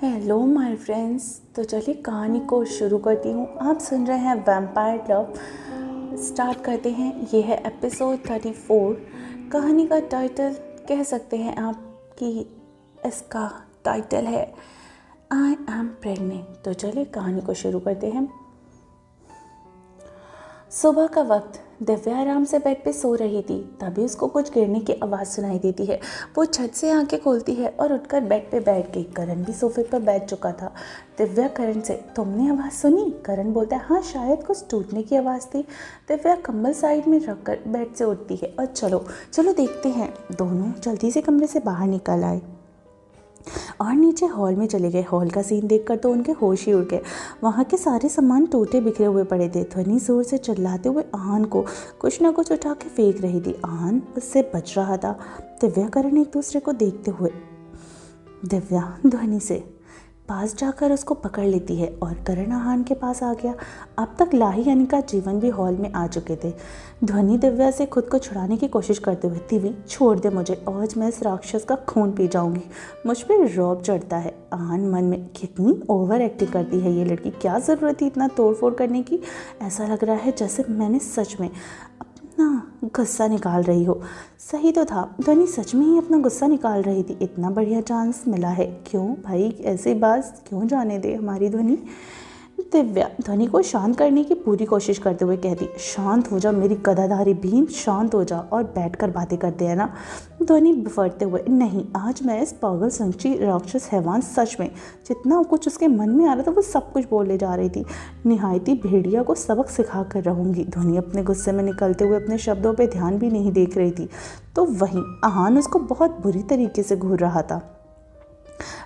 Hello my friends. तो चलिए कहानी को शुरू करती हूँ। आप सुन रहे हैं वैम्पायर लव। स्टार्ट करते हैं। ये है एपिसोड 34। कहानी का टाइटल कह सकते हैं आप कि इसका टाइटल है आई एम प्रेग्नेंट। तो चलिए कहानी को शुरू करते हैं। सुबह का वक्त दिव्या आराम से बेड पे सो रही थी। तभी उसको कुछ गिरने की आवाज़ सुनाई देती है। वो छत से आंखें खोलती है और उठकर बेड पे बैठ गई। करण भी सोफे पर बैठ चुका था। दिव्या करण से, तुमने आवाज़ सुनी? करण बोलता है, हाँ शायद कुछ टूटने की आवाज़ थी। दिव्या कंबल साइड में रखकर बेड से उठती है और चलो चलो देखते हैं। दोनों जल्दी से कमरे से बाहर निकल आए और नीचे हॉल में चले गए। हॉल का सीन देखकर तो उनके होश ही उड़ गए। वहाँ के सारे सामान टूटे बिखरे हुए पड़े थे। ध्वनि जोर से चिल्लाते हुए आहान को कुछ ना कुछ उठा के फेंक रही थी। आहान उससे बच रहा था। दिव्या करण एक दूसरे को देखते हुए दिव्या ध्वनि से पास जाकर उसको पकड़ लेती है और करण आहान के पास आ गया। अब तक लाही यानी का जीवन भी हॉल में आ चुके थे। ध्वनि दिव्या से खुद को छुड़ाने की कोशिश करते हुए, दिव्या छोड़ दे मुझे, आज मैं इस राक्षस का खून पी जाऊंगी। मुझ पर रौब चढ़ता है। आहान मन में, कितनी ओवर एक्टिंग करती है ये लड़की, क्या ज़रूरत थी इतना तोड़फोड़ करने की। ऐसा लग रहा है जैसे मैंने सच में अपना गुस्सा निकाल रही हो। सही तो था, ध्वनि सच में ही अपना गुस्सा निकाल रही थी। इतना बढ़िया चांस मिला है, क्यों भाई ऐसी बात क्यों जाने दे हमारी ध्वनि। दिव्या ध्वनि को शांत करने की पूरी कोशिश करते हुए कहती, शांत हो जा मेरी गदाधारी भीम, शांत हो जा और बैठकर बातें करते हैं ना। ध्वनि बिफरते हुए, नहीं आज मैं इस पागल संची राक्षस हैवान, सच में जितना कुछ उसके मन में आ रहा था वो सब कुछ बोले जा रही थी। निहायती भेड़िया को सबक सिखा कर रहूंगी। ध्वनि अपने गुस्से में निकलते हुए अपने शब्दों पर ध्यान भी नहीं देख रही थी। तो वहीं आहान उसको बहुत बुरी तरीके से घूर रहा था।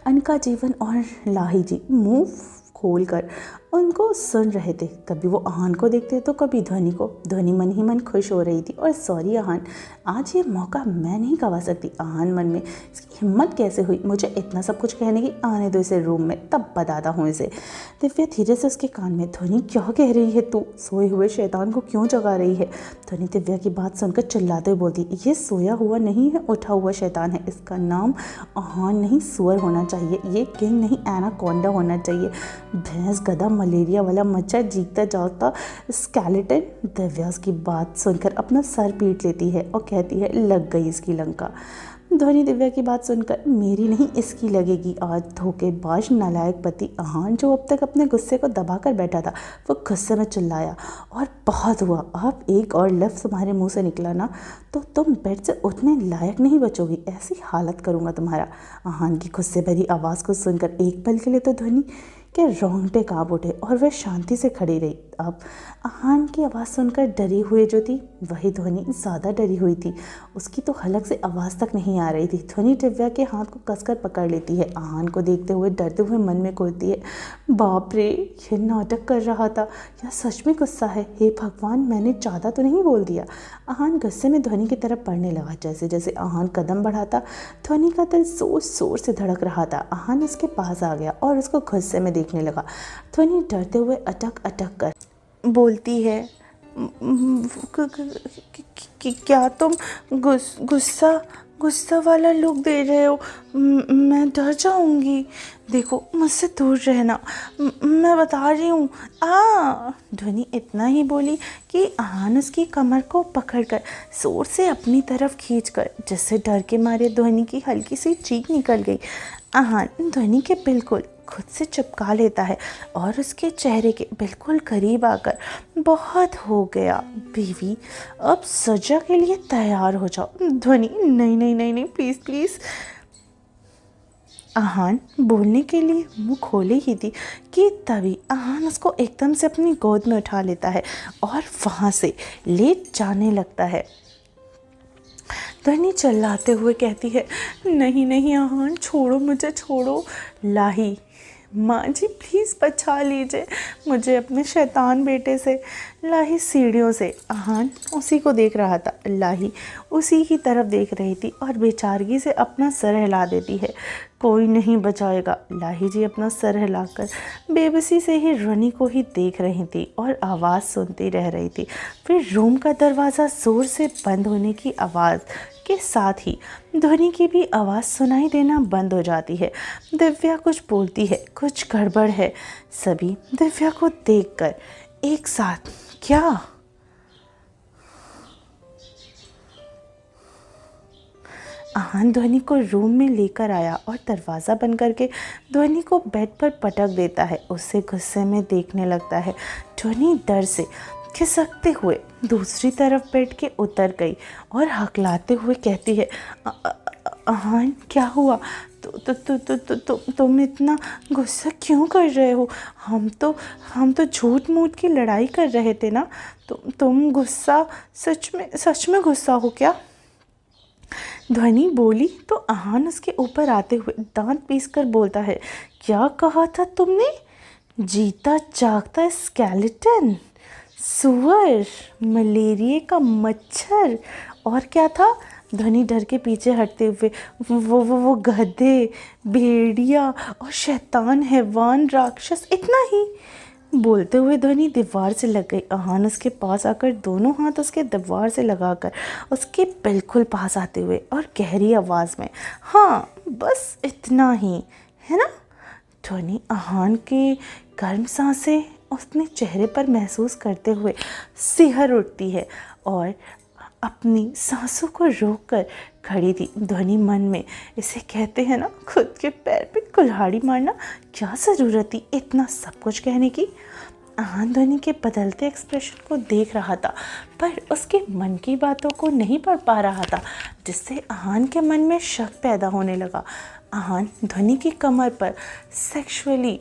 अनका जीवन और लाही जी मुंह खोलकर उनको सुन रहे थे। कभी वो आहान को देखते तो कभी ध्वनि को। ध्वनि मन ही मन खुश हो रही थी और सॉरी आहान, आज ये मौका मैं नहीं गवा सकती। आहान मन में, इसकी हिम्मत कैसे हुई मुझे इतना सब कुछ कहने की, आने दो इसे रूम में तब बताता हूँ इसे। दिव्या धीरे से उसके कान में, ध्वनि क्या कह रही है तू, सोए हुए शैतान को क्यों जगा रही है। ध्वनि दिव्या की बात सुनकर चिल्लाते हुए बोलती, ये सोया हुआ नहीं है, उठा हुआ शैतान है। इसका नाम आहान नहीं सुअर होना चाहिए, ये किंग नहीं एनाकोंडा होना चाहिए। भैंस गधा मलेरिया वाला मच्छर जीतता जाता स्केलेटन। दिव्या की बात सुनकर अपना सर पीट लेती है और कहती है, लग गई इसकी लंका। ध्वनि दिव्या की बात सुनकर, मेरी नहीं इसकी लगेगी आज। धोखेबाज नालायक पति। आहान जो अब तक अपने गुस्से को दबाकर बैठा था वो गुस्से में चिल्लाया, और बहुत हुआ, अब एक और लफ्ज़ तुम्हारे मुंह से निकला ना तो तुम बेड से उठने लायक नहीं बचोगी, ऐसी हालत करूँगा तुम्हारा। आहान की गुस्से भरी आवाज़ को सुनकर एक पल के लिए तो ध्वनि के रोंगटे काँप उठे और वह शांति से खड़ी रही। अब आहान की आवाज़ सुनकर डरी हुई जो थी वही ध्वनि ज़्यादा डरी हुई थी। उसकी तो हलक से आवाज़ तक नहीं आ रही थी। ध्वनि दिव्या के हाथ को कसकर पकड़ लेती है। आहान को देखते हुए डरते हुए मन में कोसती है, बाप रे ये नाटक कर रहा था या सच में गुस्सा है। हे भगवान, मैंने ज़्यादा तो नहीं बोल दिया। आहान गुस्से में ध्वनि की तरफ बढ़ने लगा। जैसे जैसे आहान कदम बढ़ाता ध्वनि का दिल जोर जोर से धड़क रहा था। आहान उसके पास आ गया और उसको गुस्से में देखने लगा। ध्वनि डरते हुए अटक अटक कर बोलती है, क्या तुम गुस्सा वाला लुक दे रहे हो? मैं डर जाऊंगी। देखो मुझसे दूर रहना, मैं बता रही हूँ। ध्वनि इतना ही बोली कि आहान उसकी कमर को पकड़कर जोर से अपनी तरफ खींचकर, जिससे डर के मारे ध्वनि की हल्की सी चीख निकल गई। आहान ध्वनि के बिल्कुल खुद से चिपका लेता है और उसके चेहरे के बिल्कुल करीब आकर, बहुत हो गया बीवी, अब सजा के लिए तैयार हो जाओ। ध्वनि, नहीं नहीं नहीं नहीं, प्लीज़ प्लीज़। आहान बोलने के लिए मुंह खोले ही थी कि तभी आहान उसको एकदम से अपनी गोद में उठा लेता है और वहाँ से ले जाने लगता है। ध्वनि चिल्लाते हुए कहती है, नहीं नहीं आहान, छोड़ो मुझे, छोड़ो। लाही, माँ जी प्लीज़ बचा लीजिए मुझे अपने शैतान बेटे से। लाही सीढ़ियों से, आहान उसी को देख रहा था। लाही उसी की तरफ देख रही थी और बेचारगी से अपना सर हिला देती है, कोई नहीं बचाएगा। लाही जी अपना सर हिलाकर बेबसी से ही ध्वनि को ही देख रही थी और आवाज़ सुनती रह रही थी। फिर रूम का दरवाज़ा ज़ोर से बंद होने की आवाज़ के साथ ही ध्वनि की भी आवाज़ सुनाई देना बंद हो जाती है। दिव्या कुछ बोलती है, कुछ गड़बड़ है। सभी दिव्या को देखकर एक साथ क्या आहान ध्वनि को रूम में लेकर आया और दरवाज़ा बंद करके ध्वनि को बेड पर पटक देता है। उससे गुस्से में देखने लगता है। ध्वनि डर से खिसकते हुए दूसरी तरफ बेड के उतर गई और हकलाते हुए कहती है, आहान क्या हुआ? तुम इतना गुस्सा क्यों कर रहे हो? हम तो झूठ मूठ की लड़ाई कर रहे थे ना। तुम गुस्सा सच में गुस्सा हो क्या? ध्वनि बोली तो आहान उसके ऊपर आते हुए दांत पीसकर बोलता है, क्या कहा था तुमने? जीता जागता स्केलेटन, सुअर, मलेरिया का मच्छर, और क्या था? ध्वनि डर के पीछे हटते हुए, वो गधे, भेड़िया और शैतान, हैवान, राक्षस, इतना ही। बोलते हुए ध्वनि दीवार से लग गई। आहान उसके पास आकर दोनों हाथ उसके दीवार से लगाकर उसके बिल्कुल पास आते हुए और गहरी आवाज़ में, हाँ बस इतना ही है ना? ध्वनि आहान के गर्म सांसें उसने चेहरे पर महसूस करते हुए सिहर उठती है और अपनी सांसों को रोककर खड़ी थी। ध्वनि मन में, इसे कहते हैं ना खुद के पैर पे कुल्हाड़ी मारना, क्या ज़रूरत थी इतना सब कुछ कहने की? आहान ध्वनि के बदलते एक्सप्रेशन को देख रहा था पर उसके मन की बातों को नहीं पढ़ पा रहा था, जिससे आहान के मन में शक पैदा होने लगा। आहान ध्वनि की कमर पर सेक्सुअली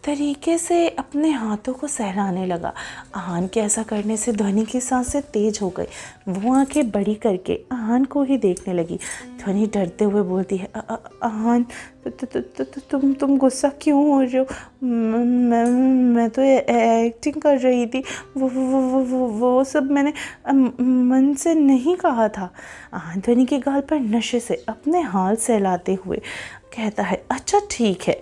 तरीके से अपने हाथों को सहलाने लगा। आहान के ऐसा करने से ध्वनि की सांसें तेज हो गई। वो आंखें बड़ी करके आहान को ही देखने लगी। ध्वनि डरते हुए बोलती है, आहान तुम गुस्सा क्यों हो रहे हो? मैं तो एक्टिंग कर रही थी। वो सब मैंने मन से नहीं कहा था। आहान ध्वनि के गाल पर नशे से अपने हाथ सहलाते हुए कहता है, अच्छा ठीक है,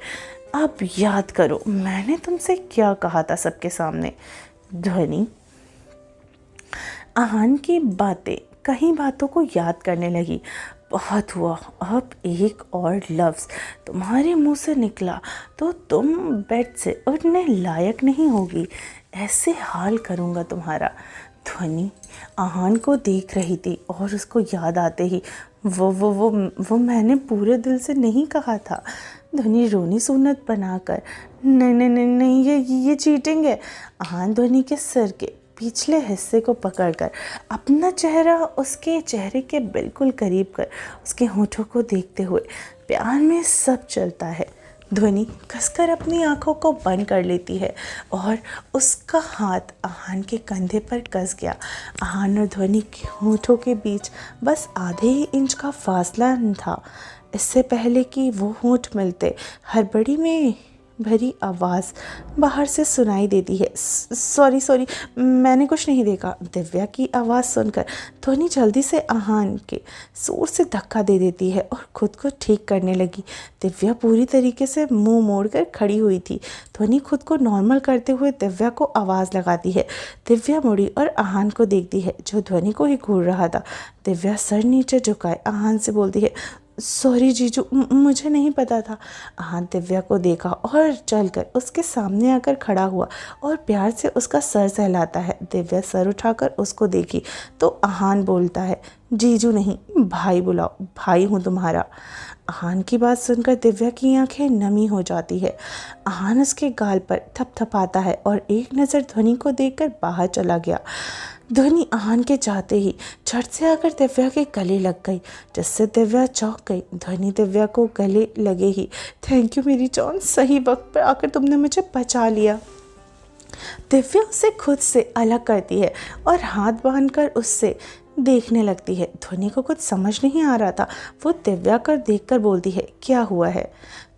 अब याद करो मैंने तुमसे क्या कहा था सबके सामने। ध्वनि आहान की बातें कई बातों को याद करने लगी। बहुत हुआ, अब एक और लफ्ज़ तुम्हारे मुंह से निकला तो तुम बेड से उठने लायक नहीं होगी। ऐसे हाल करूँगा तुम्हारा। ध्वनि आहान को देख रही थी और उसको याद आते ही वो मैंने पूरे दिल से नहीं कहा था। ध्वनि रोनी सूनत बनाकर, नहीं ये चीटिंग है। आहान ध्वनि के सिर के पिछले हिस्से को पकड़कर अपना चेहरा उसके चेहरे के बिल्कुल करीब कर उसके होठों को देखते हुए, प्यार में सब चलता है। ध्वनि कसकर अपनी आंखों को बंद कर लेती है और उसका हाथ आहान के कंधे पर कस गया। आहान और ध्वनि के होठों के बीच बस आधे ही इंच का फासला था। इससे पहले कि वो होठ मिलते, हड़बड़ी में भरी आवाज़ बाहर से सुनाई देती है, सॉरी मैंने कुछ नहीं देखा। दिव्या की आवाज़ सुनकर ध्वनि जल्दी से आहान के जोर से धक्का दे देती है और खुद को ठीक करने लगी। दिव्या पूरी तरीके से मुंह मोड़कर खड़ी हुई थी। ध्वनि खुद को नॉर्मल करते हुए दिव्या को आवाज़ लगाती है। दिव्या मुड़ी और आहान को देखती है जो ध्वनि को ही घूर रहा था। दिव्या सर नीचे झुकाए आहान से बोलती है, सॉरी जीजू, मुझे नहीं पता था। आहान दिव्या को देखा और चलकर उसके सामने आकर खड़ा हुआ और प्यार से उसका सर सहलाता है। दिव्या सर उठाकर उसको देखी तो आहान बोलता है, जीजू नहीं भाई बुलाओ, भाई हूँ तुम्हारा। आहान की बात सुनकर दिव्या की आंखें नमी हो जाती है। आहान उसके गाल पर थपथपाता है और एक नज़र ध्वनि को देखकर बाहर चला गया। ध्वनि आहान के जाते ही झट से आकर दिव्या के गले लग गई, जिससे दिव्या चौंक गई। ध्वनि दिव्या को गले लगे ही, थैंक यू मेरी जान, सही वक्त पर आकर तुमने मुझे बचा लिया। दिव्या उसे खुद से अलग करती है और हाथ बांधकर उससे देखने लगती है। ध्वनि को कुछ समझ नहीं आ रहा था। वो दिव्या कर देखकर बोलती है, क्या हुआ है,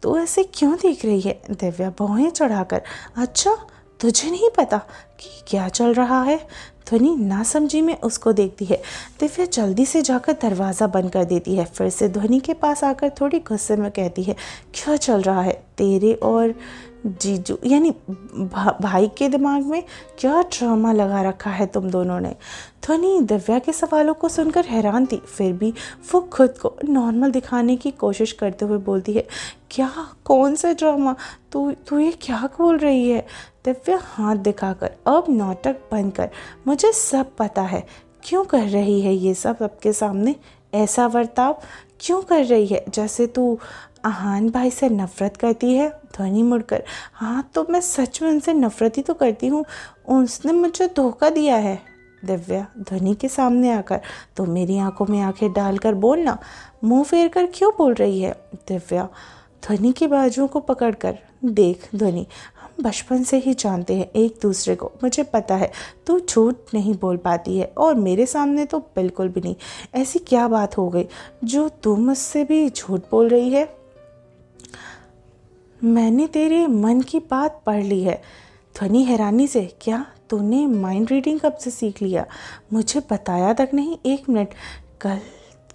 तो ऐसे क्यों देख रही है? दिव्या भौहें चढ़ाकर, अच्छा तुझे नहीं पता कि क्या चल रहा है? ध्वनि नासमझी में उसको देखती है। दिव्या जल्दी से जाकर दरवाज़ा बंद कर देती है। फिर से ध्वनि के पास आकर थोड़ी गुस्से में कहती है, क्या चल रहा है तेरे और जीजू यानी भाई के दिमाग में क्या ड्रामा लगा रखा है तुम दोनों ने। ध्वनि दिव्या के सवालों को सुनकर हैरान थी, फिर भी वो खुद को नॉर्मल दिखाने की कोशिश करते हुए बोलती है, क्या, कौन सा ड्रामा, तू ये क्या बोल रही है। दिव्या हाथ दिखाकर, अब नाटक बंद कर, मुझे सब पता है। क्यों कर रही है ये सब सबके सामने, ऐसा बर्ताव क्यों कर रही है जैसे तू आहान भाई से नफ़रत करती है। ध्वनि मुड़कर, हाँ तो मैं सच में उनसे नफ़रत ही तो करती हूँ, उसने मुझे धोखा दिया है। दिव्या ध्वनि के सामने आकर, तो मेरी आंखों में आंखें डालकर बोलना, मुंह फेर कर क्यों बोल रही है। दिव्या ध्वनि की बाजुओं को पकड़कर, देख ध्वनि, हम बचपन से ही जानते हैं एक दूसरे को, मुझे पता है तू झूठ नहीं बोल पाती है और मेरे सामने तो बिल्कुल भी नहीं। ऐसी क्या बात हो गई जो तू मुझसे भी झूठ बोल रही है। मैंने तेरे मन की बात पढ़ ली है। ध्वनि हैरानी से, क्या तूने माइंड रीडिंग कब से सीख लिया, मुझे बताया तक नहीं। एक मिनट,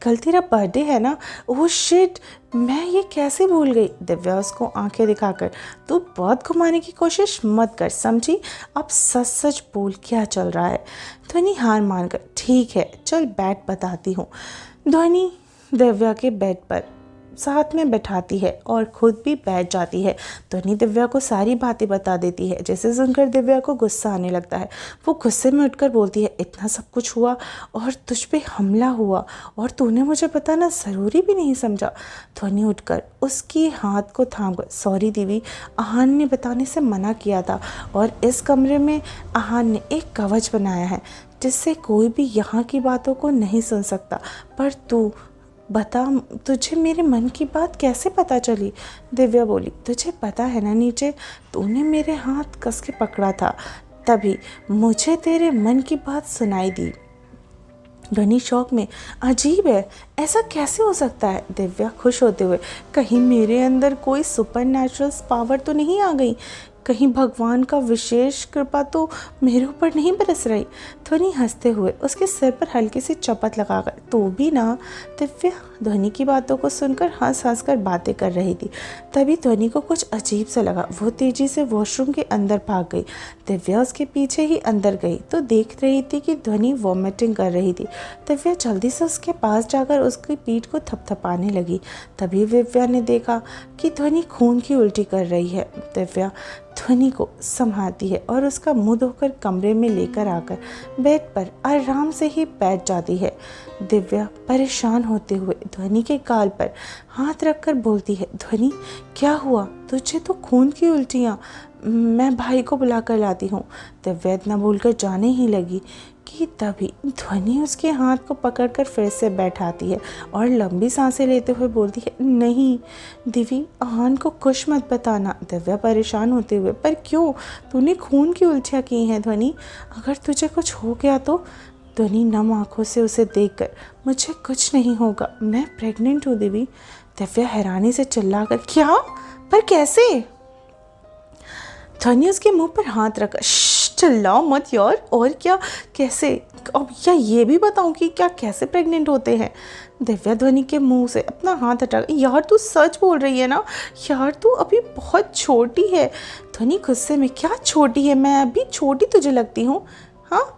कल तेरा बर्थडे है ना। ओह शिट, मैं ये कैसे भूल गई। दिव्या उसको आंखें दिखाकर, तू बहुत घुमाने की कोशिश मत कर, समझी। अब सच सच बोल क्या चल रहा है। ध्वनि हार मानकर, ठीक है चल बैठ, बताती हूँ। ध्वनि दिव्या के बेड पर साथ में बैठाती है और खुद भी बैठ जाती है। ध्वनि दिव्या को सारी बातें बता देती है, जैसे सुनकर दिव्या को गुस्सा आने लगता है। वो गुस्से में उठकर बोलती है, इतना सब कुछ हुआ और तुझ पे हमला हुआ और तूने मुझे बताना ज़रूरी भी नहीं समझा। ध्वनि उठकर उसकी हाथ को थामकर, सॉरी दीदी, आहान ने बताने से मना किया था और इस कमरे में आहान ने एक कवच बनाया है जिससे कोई भी यहाँ की बातों को नहीं सुन सकता। पर तू बता, तुझे मेरे मन की बात कैसे पता चली। दिव्या बोली, तुझे पता है ना नीचे, तूने मेरे हाथ कस के पकड़ा था, तभी मुझे तेरे मन की बात सुनाई दी। ध्वनि शौक में, अजीब है, ऐसा कैसे हो सकता है। दिव्या खुश होते हुए, कहीं मेरे अंदर कोई सुपर नेचुरल पावर तो नहीं आ गई, कहीं भगवान का विशेष कृपा तो मेरे ऊपर नहीं बरस रही। ध्वनि हंसते हुए उसके सिर पर हल्की सी चपत लगाकर, तू भी ना। दिव्या ध्वनि की बातों को सुनकर हंस हंस कर बातें कर रही थी। तभी ध्वनि को कुछ अजीब सा लगा, वो तेजी से वॉशरूम के अंदर भाग गई। दिव्या उसके पीछे ही अंदर गई तो देख रही थी कि ध्वनि वॉमिटिंग कर रही थी। दिव्या जल्दी से उसके पास जाकर उसकी पीठ को थपथपाने लगी। तभी दिव्या ने देखा कि ध्वनि खून की उल्टी कर रही है। दिव्या ध्वनि को संभालती है और उसका मुंह धोकर कमरे में लेकर आकर बेड पर आराम से ही बैठ जाती है। दिव्या परेशान होते हुए ध्वनि के गाल पर हाथ रखकर बोलती है, ध्वनि क्या हुआ, तुझे तो खून की उल्टियाँ, मैं भाई को बुला कर लाती हूँ। दिव्या इतना बोलकर जाने ही लगी कि तभी ध्वनि उसके हाथ को पकड़कर फिर से बैठाती है और लंबी सांसें लेते हुए बोलती है, नहीं दिव्य, आहान को कुछ मत बताना। दिव्या परेशान होते हुए, पर क्यों, तूने खून की उल्टियाँ की हैं ध्वनि, अगर तुझे कुछ हो गया तो। ध्वनि नम आंखों से उसे देखकर, मुझे कुछ नहीं होगा, मैं प्रेग्नेंट हूँ दिव्य। दिव्या हैरानी से चिल्लाकर, क्या, पर कैसे। ध्वनि उसके मुंह पर हाथ रखा, चिल्लाओ मत यार, और क्या, कैसे, अब या ये भी बताऊं कि क्या कैसे प्रेग्नेंट होते हैं। दिव्या ध्वनि के मुंह से अपना हाथ हटा, यार तू सच बोल रही है ना, यार तू अभी बहुत छोटी है। ध्वनि गुस्से में, क्या छोटी है, मैं अभी छोटी तुझे लगती हूँ, हाँ।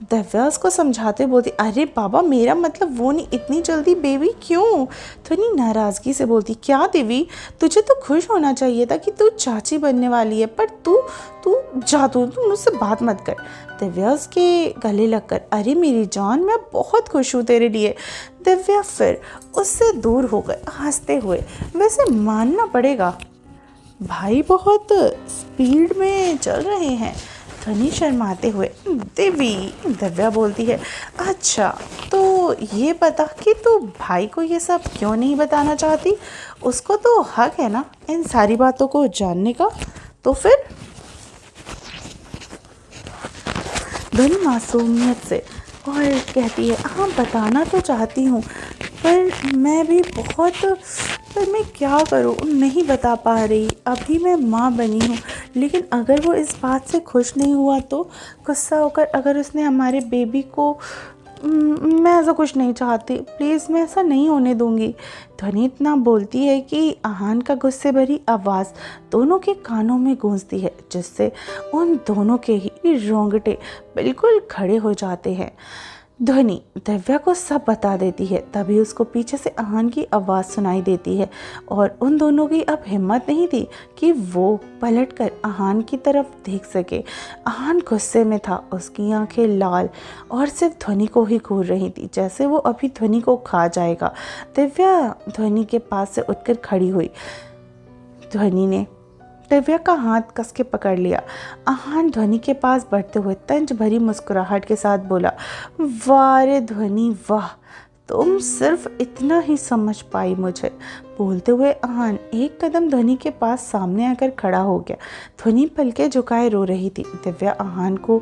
दिव्या उसको समझाते बोलती, अरे बाबा मेरा मतलब वो नहीं, इतनी जल्दी बेबी क्यों। ध्वनि नाराज़गी से बोलती, क्या देवी, तुझे तो खुश होना चाहिए था कि तू चाची बनने वाली है, पर तू मुझसे बात मत कर। दिव्या उसके गले लगकर, अरे मेरी जान, मैं बहुत खुश हूँ तेरे लिए। दिव्या फिर उससे दूर हो गए हंसते हुए। वैसे मानना पड़ेगा भाई बहुत स्पीड में चल रहे हैं। ध्वनि शर्माते हुए, दिव्या बोलती है, अच्छा तो ये बता कि तू भाई को ये सब क्यों नहीं बताना चाहती, उसको तो हक है ना इन सारी बातों को जानने का। तो फिर ध्वनि मासूमियत से और कहती है, हाँ बताना तो चाहती हूँ, पर मैं क्या करूँ, नहीं बता पा रही, अभी मैं माँ बनी हूँ। लेकिन अगर वो इस बात से खुश नहीं हुआ तो, गुस्सा होकर अगर उसने हमारे बेबी को मैं ऐसा कुछ नहीं चाहती, प्लीज़ मैं ऐसा नहीं होने दूंगी। ध्वनि इतना बोलती है कि आहान का गुस्से भरी आवाज़ दोनों के कानों में गूंजती है, जिससे उन दोनों के ही रोंगटे बिल्कुल खड़े हो जाते हैं। ध्वनि दिव्या को सब बता देती है। तभी उसको पीछे से आहान की आवाज़ सुनाई देती है और उन दोनों की अब हिम्मत नहीं थी कि वो पलटकर आहान की तरफ देख सके। आहान गुस्से में था, उसकी आंखें लाल और सिर्फ ध्वनि को ही घूर रही थी, जैसे वो अभी ध्वनि को खा जाएगा। दिव्या ध्वनि के पास से उठकर खड़ी हुई। ध्वनि ने दिव्या का हाथ कस के पकड़ लिया। आहान ध्वनि के पास बढ़ते हुए तंज भरी मुस्कुराहट के साथ बोला, वाह रे ध्वनि वाह, तुम सिर्फ इतना ही समझ पाई मुझे। बोलते हुए आहान एक कदम ध्वनि के पास सामने आकर खड़ा हो गया। ध्वनि पलके झुकाए रो रही थी। दिव्या आहान को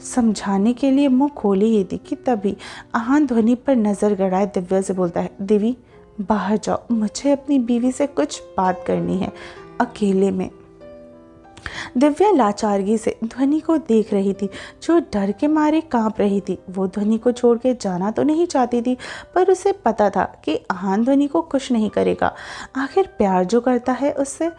समझाने के लिए मुंह खोली ही थी कि तभी आहान ध्वनि पर नज़र गड़ाए दिव्या से बोलता है, देवी बाहर जाओ, मुझे अपनी बीवी से कुछ बात करनी है, अकेले में। दिव्या लाचारगी से ध्वनि को देख रही थी, जो डर के मारे कांप रही थी। वो ध्वनि को छोड़ के जाना तो नहीं चाहती थी, पर उसे पता था कि आहान ध्वनि को कुछ नहीं करेगा। आखिर प्यार जो करता है उससे।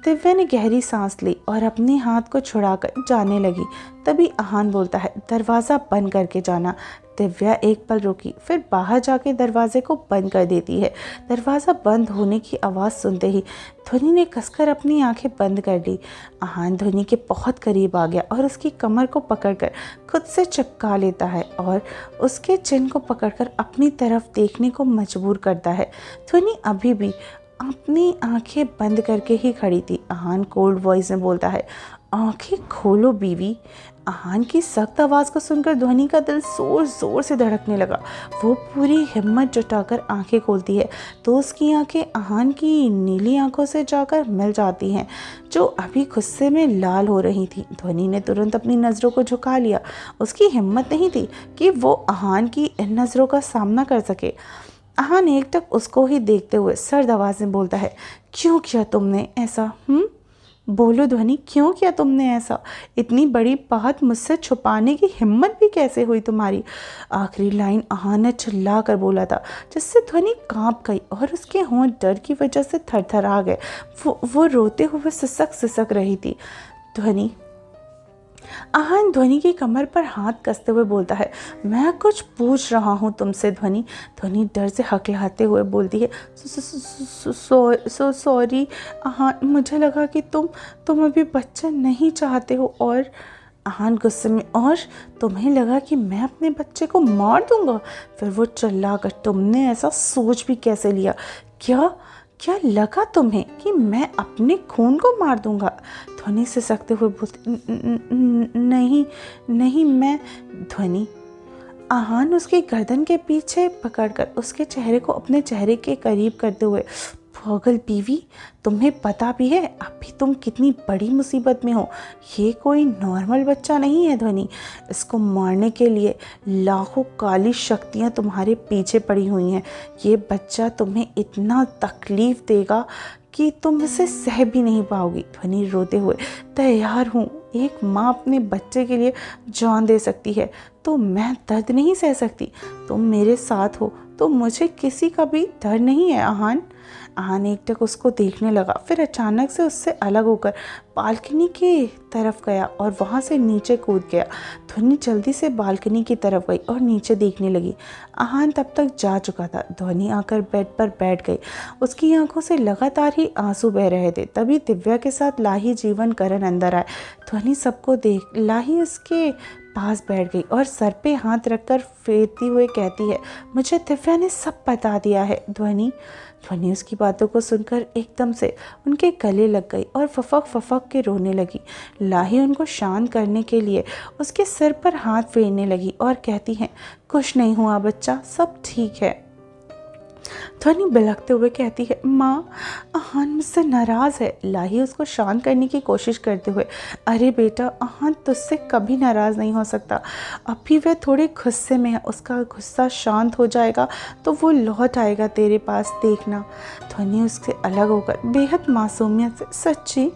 दिव्या ने गहरी सांस ली और अपने हाथ को छुड़ाकर जाने लगी। तभी आहान बोलता है, दरवाज़ा बंद करके जाना। दिव्या एक पल रुकी, फिर बाहर जाके दरवाजे को बंद कर देती है। दरवाज़ा बंद होने की आवाज़ सुनते ही ध्वनि ने कसकर अपनी आंखें बंद कर ली। आहान ध्वनि के बहुत करीब आ गया और उसकी कमर को पकड़कर खुद से चिपका लेता है और उसके चिन्ह को पकड़कर अपनी तरफ देखने को मजबूर करता है। ध्वनि अभी भी अपनी आंखें बंद करके ही खड़ी थी। आहान कोल्ड वॉइस में बोलता है, आंखें खोलो बीवी। आहान की सख्त आवाज़ को सुनकर ध्वनि का दिल जोर जोर से धड़कने लगा। वो पूरी हिम्मत जुटाकर आंखें खोलती है तो उसकी आंखें आहान की नीली आंखों से जाकर मिल जाती हैं, जो अभी गुस्से में लाल हो रही थी। ध्वनि ने तुरंत अपनी नज़रों को झुका लिया। उसकी हिम्मत नहीं थी कि वो आहान की इन नज़रों का सामना कर सके। आहान एकटक उसको ही देखते हुए सर्द आवाज़ में बोलता है, क्यों किया तुमने ऐसा? बोलो ध्वनि, क्यों किया तुमने ऐसा? इतनी बड़ी बात मुझसे छुपाने की हिम्मत भी कैसे हुई तुम्हारी? आखिरी लाइन आहान ने चिल्ला कर बोला था, जिससे ध्वनि कांप गई और उसके होंठ डर की वजह से थरथरा गए। वो रोते हुए सिसक रही थी। आहान ध्वनि की कमर पर हाथ कसते हुए बोलता है, मैं कुछ पूछ रहा हूँ तुमसे ध्वनि। ध्वनि डर से हकलाते हुए बोलती है, सॉरी आहान, मुझे लगा कि तुम अभी बच्चा नहीं चाहते हो। और आहान गुस्से में, और तुम्हें लगा कि मैं अपने बच्चे को मार दूंगा? फिर वो चिल्लाकर, तुमने ऐसा सोच भी कैसे लिया? क्या लगा तुम्हें कि मैं अपने खून को मार दूंगा? ध्वनि से सकते हुए बोलती, नहीं मैं। ध्वनि आहान उसकी गर्दन के पीछे पकड़कर उसके चेहरे को अपने चेहरे के करीब करते हुए, पागल बीवी, तुम्हें पता भी है अभी तुम कितनी बड़ी मुसीबत में हो। ये कोई नॉर्मल बच्चा नहीं है ध्वनि। इसको मारने के लिए लाखों काली शक्तियाँ तुम्हारे पीछे पड़ी हुई हैं। ये बच्चा तुम्हें इतना तकलीफ़ देगा कि तुम इसे सह भी नहीं पाओगी। ध्वनि रोते हुए, तैयार हूँ, एक माँ अपने बच्चे के लिए जान दे सकती है तो मैं दर्द नहीं सह सकती? तुम मेरे साथ हो तो मुझे किसी का भी डर नहीं है। आहान एकटक उसको देखने लगा, फिर अचानक से उससे अलग होकर बालकनी की तरफ गया और वहाँ से नीचे कूद गया। ध्वनि जल्दी से बालकनी की तरफ गई और नीचे देखने लगी। आहान तब तक जा चुका था। ध्वनि आकर बेड पर बैठ गई। उसकी आंखों से लगातार ही आंसू बह रहे थे। तभी दिव्या के साथ लाही, जीवन, करण अंदर आए। ध्वनि सबको देख लाही उसके पास बैठ गई और सर पे हाथ रखकर फेरती हुए कहती है, मुझे दिव्या ने सब बता दिया है। ध्वनि उसकी बातों को सुनकर एकदम से उनके गले लग गई और फफक के रोने लगी। लाही उनको शांत करने के लिए उसके सिर पर हाथ फेरने लगी और कहती है, कुछ नहीं हुआ बच्चा, सब ठीक है। ध्वनि बिलखते हुए कहती है, माँ, आहान मुझसे नाराज़ है। लाही उसको शांत करने की कोशिश करते हुए, अरे बेटा, आहान तुझसे कभी नाराज़ नहीं हो सकता। अभी वह थोड़े गुस्से में है, उसका गुस्सा शांत हो जाएगा तो वो लौट आएगा तेरे पास, देखना। ध्वनि उससे अलग होकर बेहद मासूमियत से, सच्ची?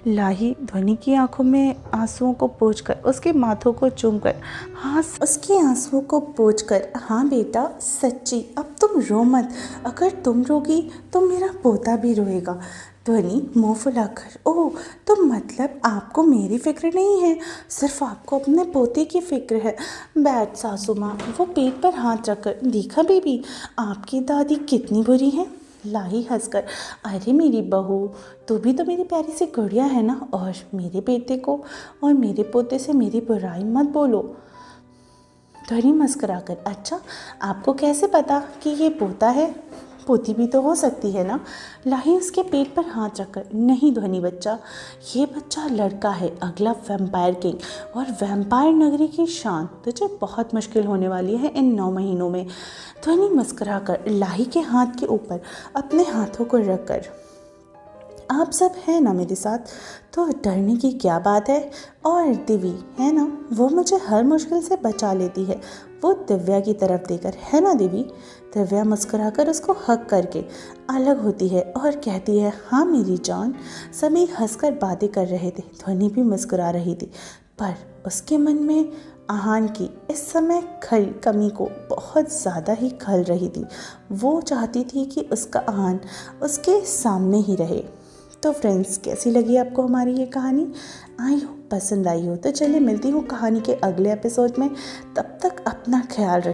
लाही ध्वनि की आंखों में आंसुओं को पोंछकर उसके माथों को चूमकर उसके आंसुओं को पोंछकर, हाँ बेटा सच्ची, अब तुम रो मत। अगर तुम रोगी तो मेरा पोता भी रोएगा। ध्वनि मुंह फुलाकर, ओह तो मतलब आपको मेरी फिक्र नहीं है, सिर्फ आपको अपने पोते की फिक्र है। बैठ सासू माँ। वो पेट पर हाथ रखकर, देखा बेबी आपकी दादी कितनी बुरी है। लाही हंसकर, अरे मेरी बहू, तू भी तो मेरी प्यारी सी गुड़िया है ना, और मेरे बेटे को और मेरे पोते से मेरी बुराई मत बोलो। ध्वनि मुस्कुराकर, अच्छा आपको कैसे पता कि ये पोता है, पोती भी तो हो सकती है ना। लाही उसके पेट पर हाथ रखकर, नहीं ध्वनि बच्चा, ये बच्चा लड़का है, अगला वैम्पायर किंग और वैम्पायर नगरी की शान। तुझे बहुत मुश्किल होने वाली है इन 9 महीनों में। ध्वनि मुस्कुराकर लाही के हाथ के ऊपर अपने हाथों को रखकर, आप सब हैं ना मेरे साथ, तो डरने की क्या बात है। और दिव्य है ना, वो मुझे हर मुश्किल से बचा लेती है। वो दिव्या की तरफ देकर, है ना दिव्य। दिव्या मुस्कुराकर उसको हक करके अलग होती है और कहती है, हाँ मेरी जान। सभी हंसकर बातें कर रहे थे, ध्वनि भी मुस्कुरा रही थी, पर उसके मन में आहान की इस समय कमी को बहुत ज़्यादा ही खल रही थी। वो चाहती थी कि उसका आहान उसके सामने ही रहे। तो फ्रेंड्स, कैसी लगी आपको हमारी ये कहानी? आई हो पसंद आई हो तो चलिए मिलती हूँ कहानी के अगले एपिसोड में। तब तक अपना ख्याल रखिए।